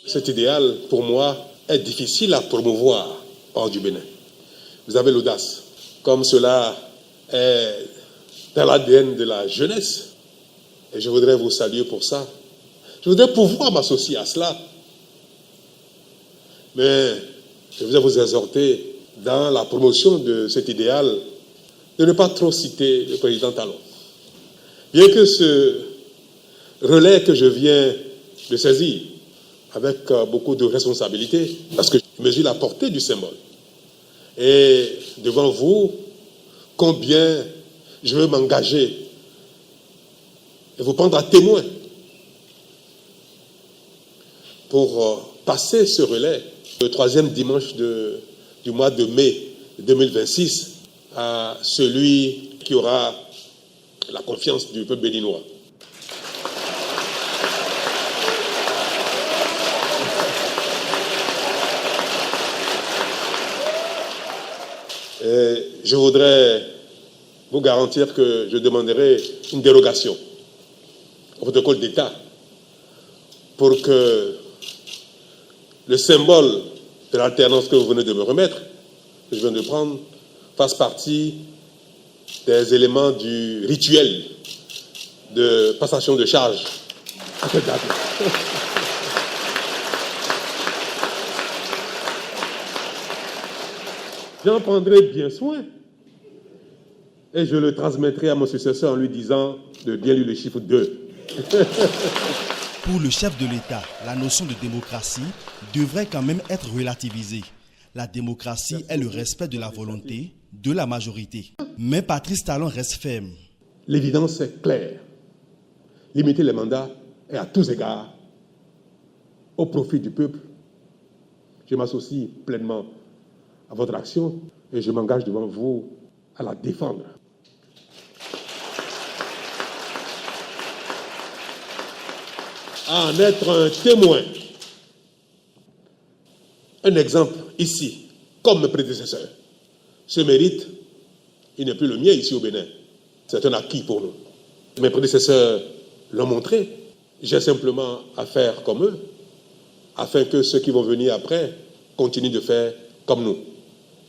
Cet idéal, pour moi, est difficile à promouvoir hors du Bénin. Vous avez l'audace, comme cela est dans l'ADN de la jeunesse. Et je voudrais vous saluer pour ça. Je voudrais pouvoir m'associer à cela. Mais je voudrais vous exhorter dans la promotion de cet idéal de ne pas trop citer le président Talon. Bien que ce relais que je viens de saisir avec beaucoup de responsabilité, parce que je mesure la portée du symbole. Et devant vous, combien je veux m'engager et vous prendre à témoin pour passer ce relais le 3e dimanche du mois de mai 2026 à celui qui aura la confiance du peuple béninois. Et je voudrais vous garantir que je demanderai une dérogation au protocole d'État pour que le symbole de l'alternance que vous venez de me remettre, que je viens de prendre, fasse partie des éléments du rituel de passation de charge à cette date. J'en prendrai bien soin et je le transmettrai à mon successeur en lui disant de bien lire le chiffre 2. Pour le chef de l'État, la notion de démocratie devrait quand même être relativisée. La démocratie est le respect de la volonté de la majorité. Mais Patrice Talon reste ferme. L'évidence est claire. Limiter les mandats est à tous égards au profit du peuple. Je m'associe pleinement à votre action et je m'engage devant vous à la défendre. À en être un témoin, un exemple ici, comme mes prédécesseurs. Ce mérite, il n'est plus le mien ici au Bénin. C'est un acquis pour nous. Mes prédécesseurs l'ont montré. J'ai simplement à faire comme eux, afin que ceux qui vont venir après continuent de faire comme nous.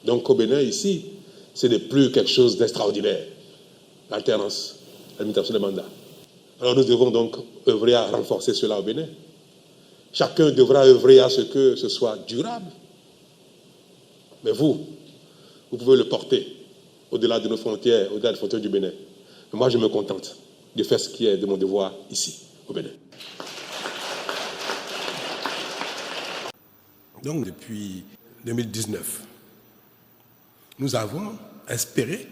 Donc au Bénin, ici, ce n'est plus quelque chose d'extraordinaire. L'alternance, la limitation des mandats. Alors nous devons donc œuvrer à renforcer cela au Bénin. Chacun devra œuvrer à ce que ce soit durable. Mais vous pouvez le porter au-delà de nos frontières, au-delà des frontières du Bénin. Mais moi, je me contente de faire ce qui est de mon devoir ici, au Bénin. Donc, depuis 2019, nous avons espéré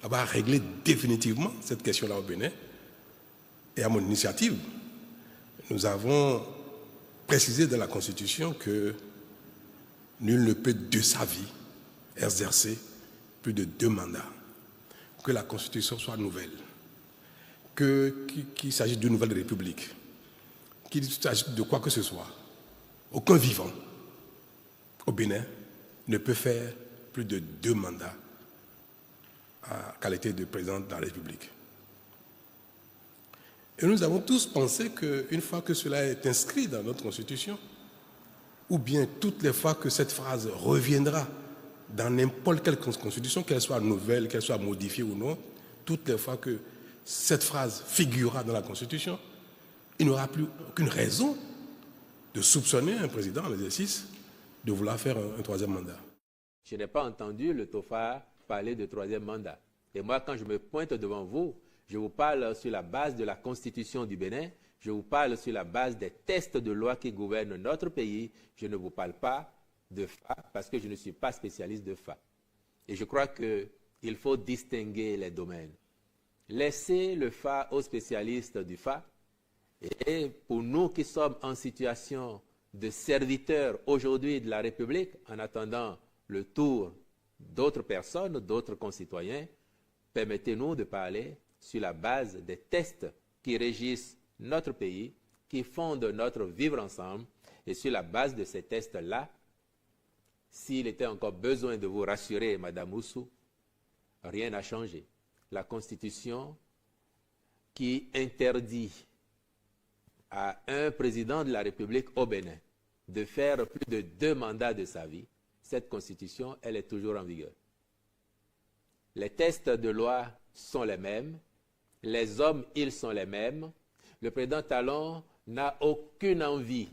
avoir réglé définitivement cette question-là au Bénin. Et à mon initiative, nous avons précisé dans la Constitution que nul ne peut de sa vie exercer plus de 2 mandats, que la Constitution soit nouvelle, qu'il s'agisse d'une nouvelle république, qu'il s'agisse de quoi que ce soit. Aucun vivant au Bénin ne peut faire plus de 2 mandats en qualité de président de la République. Et nous avons tous pensé qu'une fois que cela est inscrit dans notre Constitution, ou bien toutes les fois que cette phrase reviendra dans n'importe quelle constitution, qu'elle soit nouvelle, qu'elle soit modifiée ou non, toutes les fois que cette phrase figurera dans la Constitution, il n'y aura plus aucune raison de soupçonner un président en exercice de vouloir faire un 3e mandat. Je n'ai pas entendu le TOFA parler de 3e mandat. Et moi, quand je me pointe devant vous, je vous parle sur la base de la Constitution du Bénin, je vous parle sur la base des textes de loi qui gouvernent notre pays, je ne vous parle pas de FA parce que je ne suis pas spécialiste de FA. Et je crois qu'il faut distinguer les domaines. Laissez le FA aux spécialistes du FA et pour nous qui sommes en situation de serviteurs aujourd'hui de la République, en attendant le tour d'autres personnes, d'autres concitoyens, permettez-nous de parler sur la base des textes qui régissent notre pays, qui fondent notre vivre ensemble. Et sur la base de ces textes-là, s'il était encore besoin de vous rassurer, Madame Oussou, rien n'a changé. La Constitution qui interdit à un président de la République au Bénin de faire plus de 2 mandats de sa vie, cette constitution, elle est toujours en vigueur. Les textes de loi sont les mêmes, les hommes, ils sont les mêmes. Le président Talon n'a aucune envie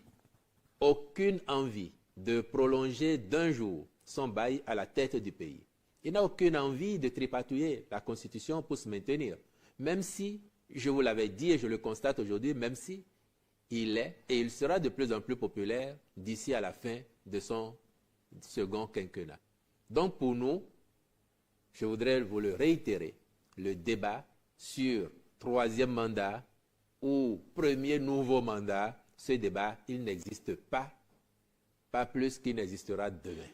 de prolonger d'un jour son bail à la tête du pays. Il n'a aucune envie de tripatouiller la Constitution pour se maintenir. Même si, je vous l'avais dit et je le constate aujourd'hui, même si il est et il sera de plus en plus populaire d'ici à la fin de son second quinquennat. Donc pour nous, je voudrais vous le réitérer, le débat sur 3e mandat ou premier nouveau mandat, ce débat, il n'existe pas plus qu'il n'existera demain.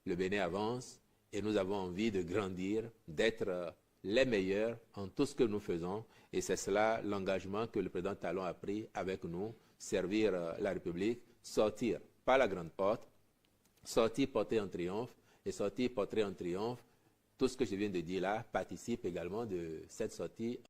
Le Bénin avance et nous avons envie de grandir, d'être les meilleurs en tout ce que nous faisons. Et c'est cela l'engagement que le président Talon a pris avec nous, servir la République, sortir par la grande porte, sortir porter en triomphe et sortir porter en triomphe. Tout ce que je viens de dire là participe également de cette sortie